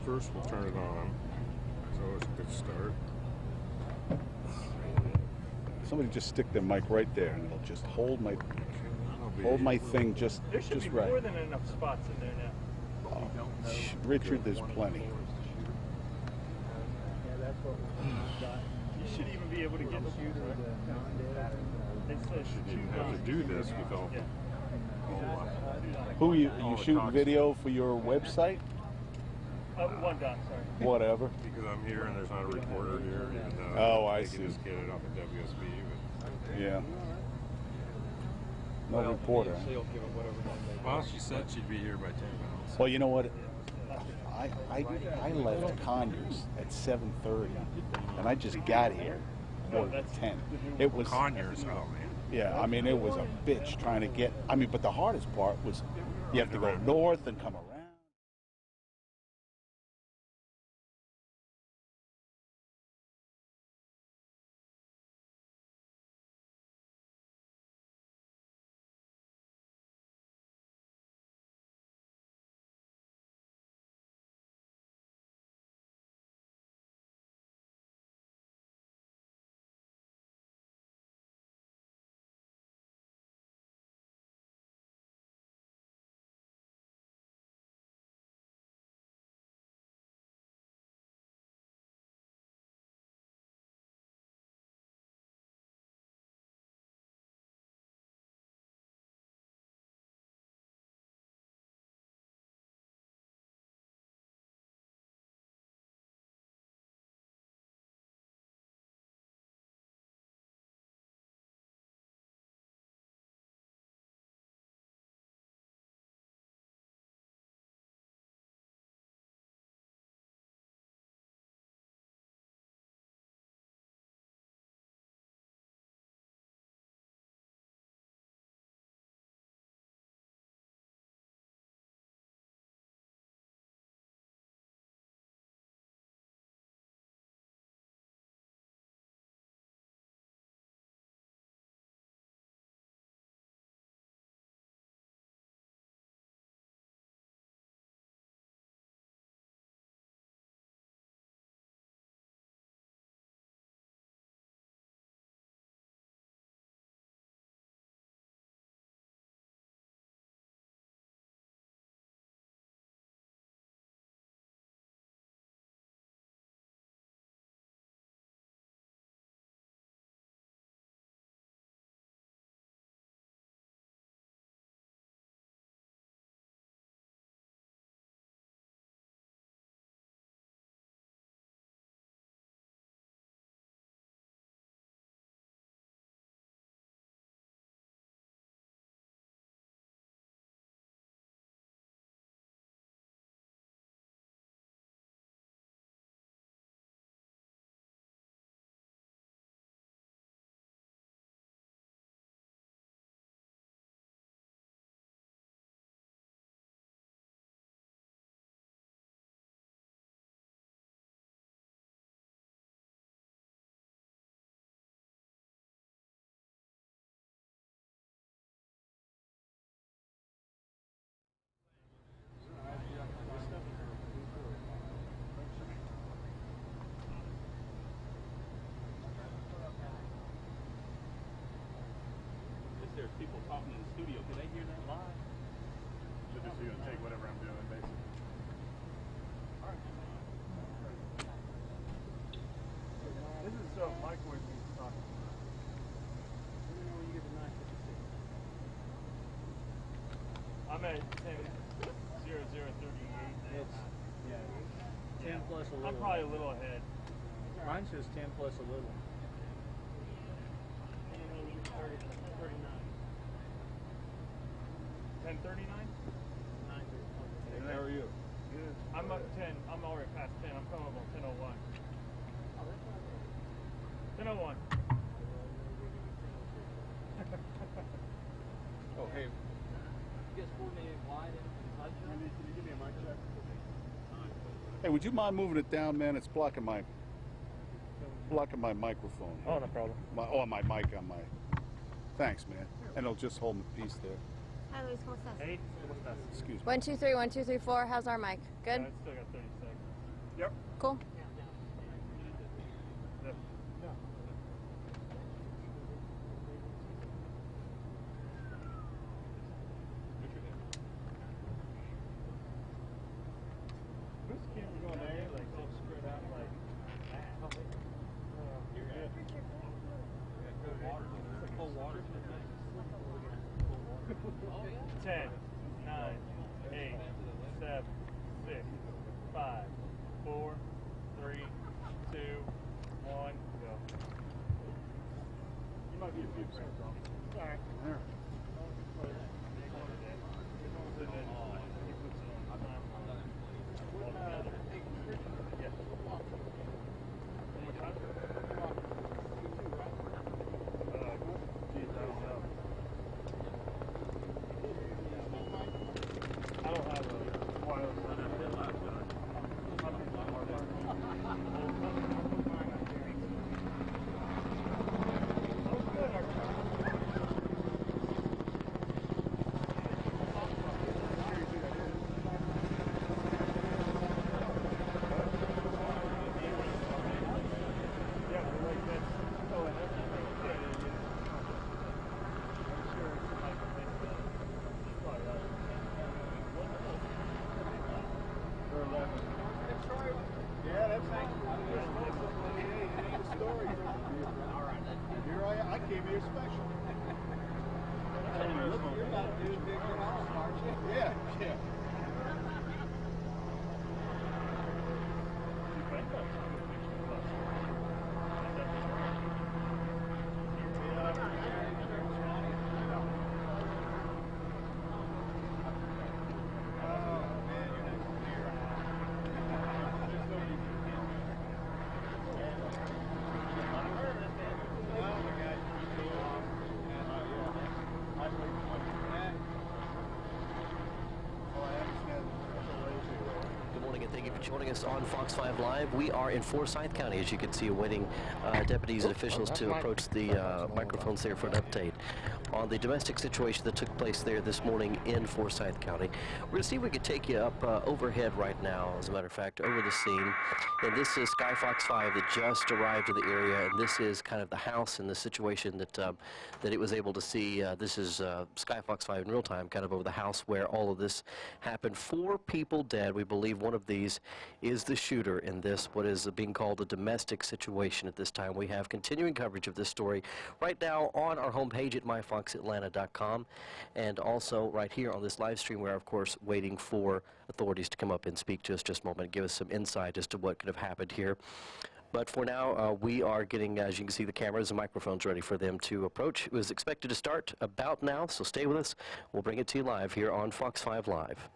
first, we'll turn it on. So it's a good start. Somebody just stick their mic right there, and it'll just hold my thing just There should be right. more than enough spots in there now. Richard, there's plenty. Yeah, that's what we got. You should even be able to get the shooter. It says You didn't have to do this with all. Yeah. Who you shooting video for your website? One gun, sorry. Whatever. Because I'm here and there's not a recorder here. Even though Oh, I they see. can just get it off of WSB. Yeah. No reporter. Well, she said she'd be here by 10 minutes. Well, you know what? I left Conyers at 7:30, and I just got here at 10. It was Conyers, oh man. Yeah, I mean, it was a bitch trying to get. I mean, but the hardest part was you have to go north and come around. There's people talking in the studio. Can they hear that live? Should just be able to take whatever I'm doing, basically. All right. This is so Mike would be talking. Let me know when you get the 956. I'm at 10:00:38. It's, yeah, 10 plus a little. I'm probably a little ahead. Mine says 10 plus a little. 10:39? How are you? Good. I'm up 10. I'm already past 10. I'm coming up on 10:01. 10:01. Oh, hey. You guys coordinated wide and Can you give me a mic check? Hey, would you mind moving it down, man? It's blocking my microphone. Oh, no problem. My mic on my. Thanks, man. And it'll just hold the piece there. Hi, Luis, ¿cómo estás? Hey, ¿cómo estás? Excuse me. 1, 2, 3, 1, 2, 3, 4. How's our mic? Good? It's still got 30 seconds. Yep. Cool. Yep. This camera going there, like so spread out like that. Cold water. 10, 9, 8, 7, 6, 5, 4, 3, 2, 1, go. You might be a few frames off. Sorry. There. I don't have a wireless. Yeah, that's ain't story. Here I came here special. Look, you're about to do a big house, aren't you? Yeah, yeah. Good morning and thank you for joining us on Fox 5 Live. We are in Forsyth County, as you can see, awaiting deputies and officials to approach the microphones there for an update on the domestic situation that took place there this morning in Forsyth County. We're going to see if we can take you up overhead right now, as a matter of fact, over the scene. And this is Sky Fox 5 that just arrived to the area, and this is kind of the house and the situation that that it was able to see. This is Sky Fox 5 in real time, kind of over the house where all of this happened. 4 people dead. We believe one of these is the shooter in this, what is being called a domestic situation at this time. We have continuing coverage of this story right now on our homepage at myfoxatlanta.com, and also right here on this live stream. We're, of course, waiting for authorities to come up and speak to us just a moment and give us some insight as to what could have happened here. But for now, we are getting, as you can see, the cameras and microphones ready for them to approach. It was expected to start about now, so stay with us. We'll bring it to you live here on Fox 5 Live.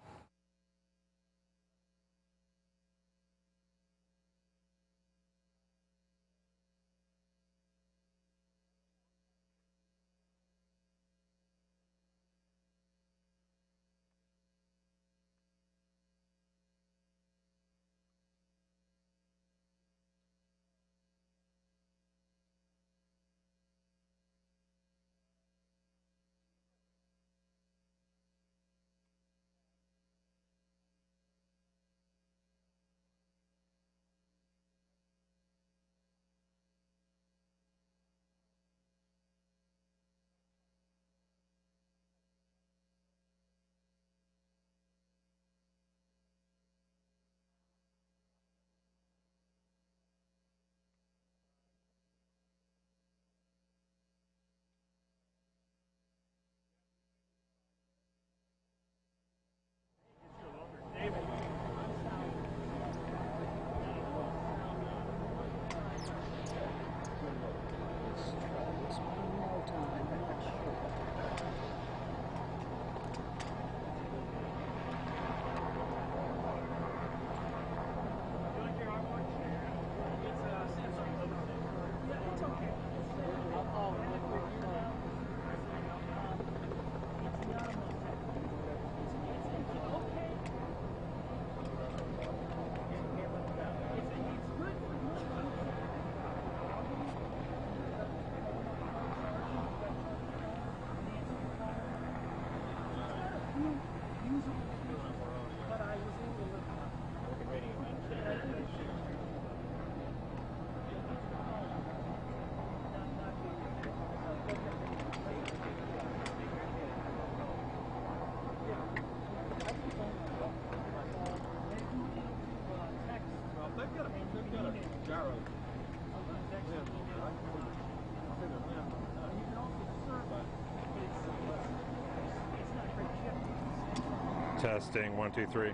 Testing 1 2 3.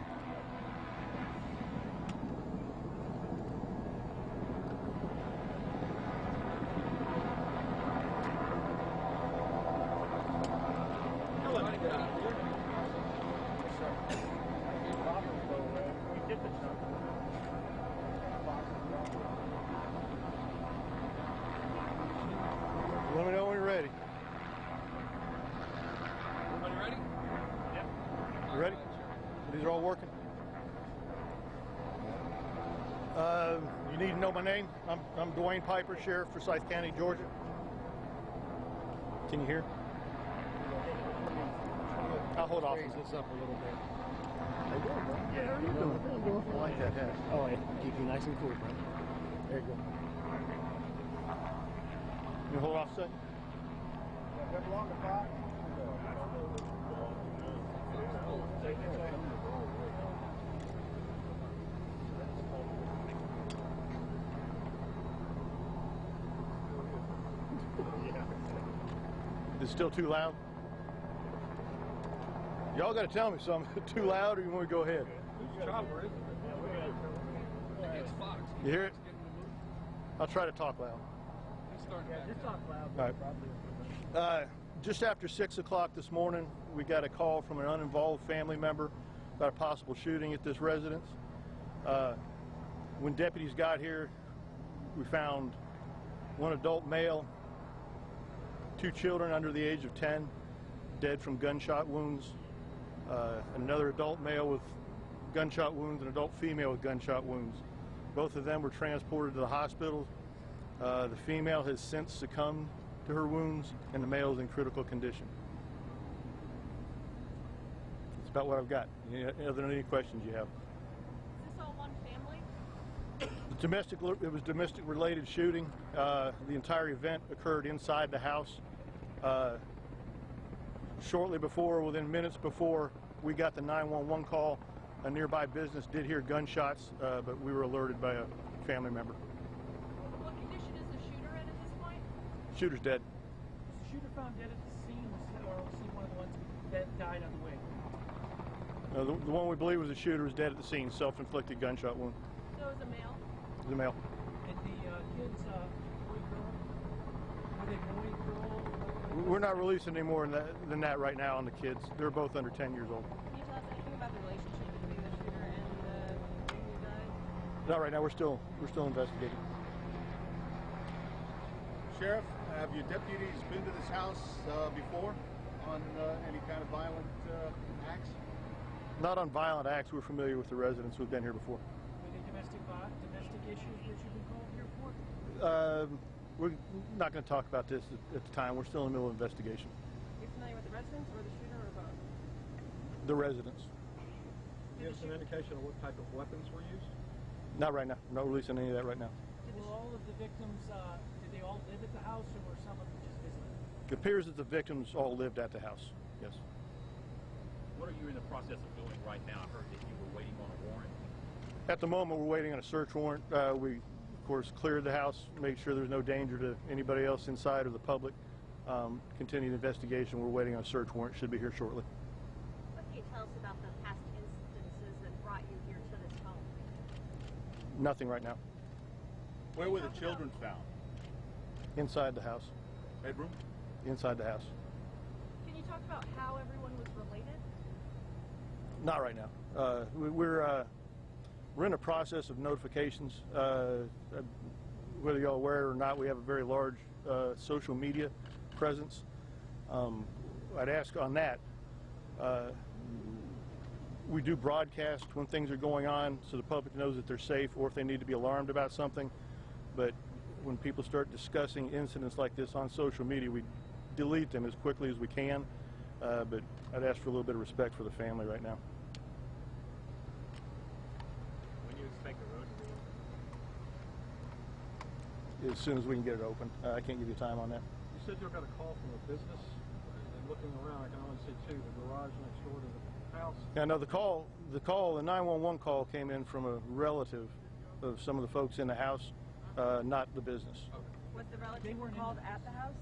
Let me know when you're ready. Everybody ready? You ready? These are all working. You need to know my name. I'm Dwayne Piper, Sheriff, Forsyth County, Georgia. Can you hear? I'll hold off. Raise this up a little bit. How you doing, bro? Yeah, how you doing? I like that hat. Oh, yeah. Keep you nice and cool, bro. There you go. You hold off a second. Is it still too loud? Y'all got to tell me something. Too loud, or you want to go ahead? You hear it? I'll try to talk loud. Yeah, just talk loud. All right. Just after 6 o'clock this morning, we got a call from an uninvolved family member about a possible shooting at this residence. When deputies got here, we found one adult male, 2 children under the age of 10, dead from gunshot wounds, and another adult male with gunshot wounds, and an adult female with gunshot wounds. Both of them were transported to the hospital. The female has since succumbed to her wounds, and the male is in critical condition. That's about what I've got. Other than any questions you have. Is this all one family? It was domestic related shooting. The entire event occurred inside the house. Shortly before, within minutes before we got the 911 call, a nearby business did hear gunshots, but we were alerted by a family member. What condition is the shooter in at this point? Shooter's dead. Was the shooter found dead at the scene, or was he one of the ones that died on the way? The one we believe was the shooter is dead at the scene, self-inflicted gunshot wound. So is a male? The male. And the kids, boy, girl, were they boy, girl? We're not releasing any more than that right now on the kids. They're both under 10 years old. Can you tell us anything about the relationship between the shooter and the person who died? Not right now. We're still investigating. Sheriff, have your deputies been to this house before on any kind of violent acts? Not on violent acts. We're familiar with the residents who've been here before. Were they domestic issues that you've been called here for? We're not going to talk about this at the time. We're still in the middle of investigation. Are you familiar with the residents or the shooter or both? The residents. Do you have some indication of what type of weapons were used? Not right now. Not releasing any of that right now. Were all of the victims, did they all live at the house, or were some of them just visiting? It appears that the victims all lived at the house. Yes. What are you in the process of doing right now? I heard that you were waiting on a warrant. At the moment, we're waiting on a search warrant. We, of course, cleared the house, made sure there's no danger to anybody else inside or the public. Continued investigation. We're waiting on a search warrant. Should be here shortly. What can you tell us about the past instances that brought you here to this home? Nothing right now. Where were the children found? Inside the house. Bedroom? Inside the house. Can you talk about how everyone was related? Not right now. We're in a process of notifications. Whether y'all aware it or not, we have a very large social media presence. I'd ask on that. We do broadcast when things are going on so the public knows that they're safe or if they need to be alarmed about something. But when people start discussing incidents like this on social media, we delete them as quickly as we can. But I'd ask for a little bit of respect for the family right now. When do you expect the road to be open? As soon as we can get it open. I can't give you time on that. You said you got a call from a business, and looking around, I can only see two: the garage next door to the house. Yeah, no, the 911 call came in from a relative of some of the folks in the house, not the business. Was the relative called at the house?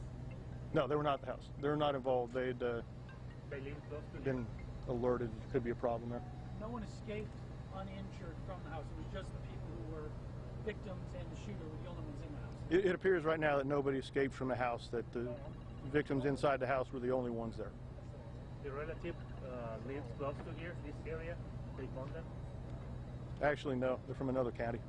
No, they were not at the house. They were not involved. They'd They live close to been alerted there could be a problem there. No one escaped uninjured from the house. It was just the people who were victims and the shooter were the only ones in the house. It appears right now that nobody escaped from the house, that the victims inside the house were the only ones there. The relative lives close to here, this area. They found them. Actually, no, they're from another county.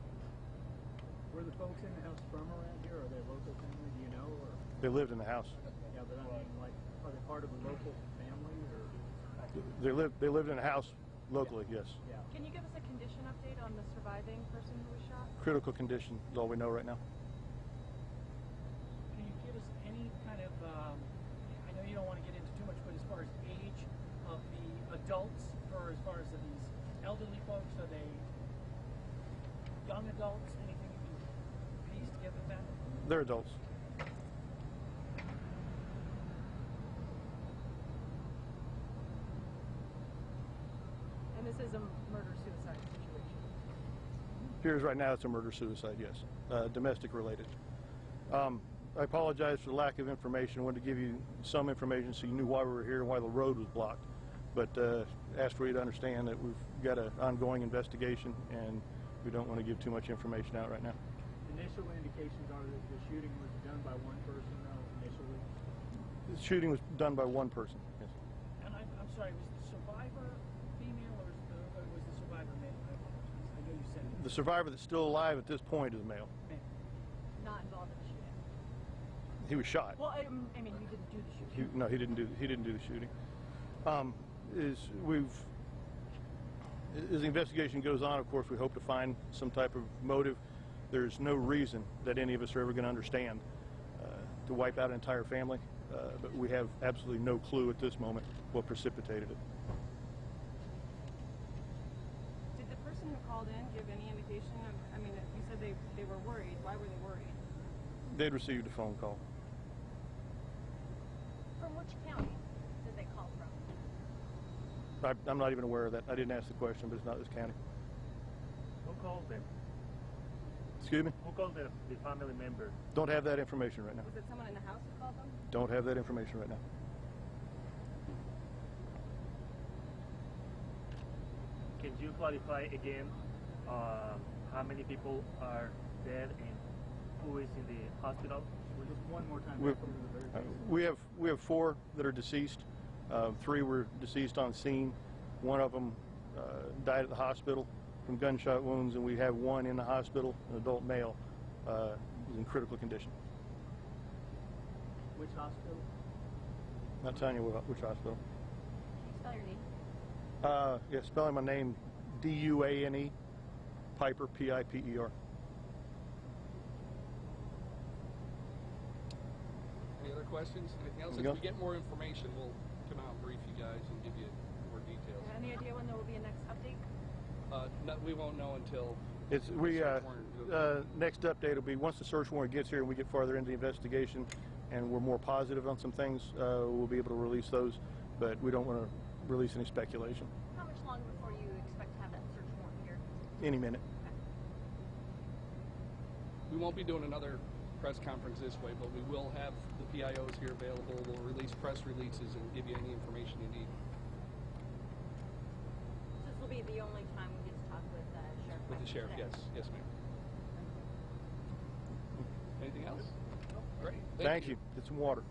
Were the folks in the house from around here? Are they local family? Do you know? Or They lived in the house. yeah, but I mean, like, are they part of a local family or? They lived in a house locally, yes. Yeah. Can you give us a condition update on the surviving person who was shot? Critical condition is all we know right now. Can you give us any kind of, I know you don't want to get into too much, but as far as age of the adults, or as far as these elderly folks, are they young adults? Anything you can piece together with that? They're adults. And this is a murder-suicide situation. Appears right now it's a murder-suicide, yes. Domestic related. I apologize for the lack of information. I wanted to give you some information so you knew why we were here and why the road was blocked. But ask for you to understand that we've got an ongoing investigation and we don't want to give too much information out right now. Initial indications are that the shooting was done by one person, though, initially. The shooting was done by one person, yes. And I'm sorry, was the survivor female or was the survivor male? I apologize. I know you said it. The survivor that's still alive at this point is male. Not involved in the shooting. He was shot. Well, I mean, he didn't do the shooting. No, he didn't do the shooting. As the investigation goes on, of course, we hope to find some type of motive. There's no reason that any of us are ever going to understand to wipe out an entire family, but we have absolutely no clue at this moment what precipitated it. Did the person who called in give any indication of, I mean, you said they were worried. Why were they worried? They'd received a phone call. From which county did they call from? I'm not even aware of that. I didn't ask the question, but it's not this county. Who called them? Excuse me? Who called the family member? Don't have that information right now. Was it someone in the house who called them? Don't have that information right now. Can you clarify again how many people are dead and who is in the hospital? Well, just one more time. We- back over to the very basics. We have 4 that are deceased. 3 were deceased on scene. One of them died at the hospital from gunshot wounds, and we have 1 in the hospital, an adult male, is in critical condition. Which hospital? Not telling you which hospital. Spell your name. Yeah, spelling my name D-U-A-N-E, Piper, P-I-P-E-R. Any other questions? Anything else? No. If we get more information, we'll come out and brief you guys and give you more details. Any idea when there will be a next update? No, we won't know until It's next update will be once the search warrant gets here and we get farther into the investigation and we're more positive on some things, we'll be able to release those, but we don't want to release any speculation. How much longer before you expect to have that search warrant here? Any minute. we won't be doing another press conference this way, but we will have the PIOs here available. We'll release press releases and give you any information you need. This will be the only time we get to talk with the sheriff. With the sheriff, today. yes, ma'am. Anything else? Great. Thank you. Get some water.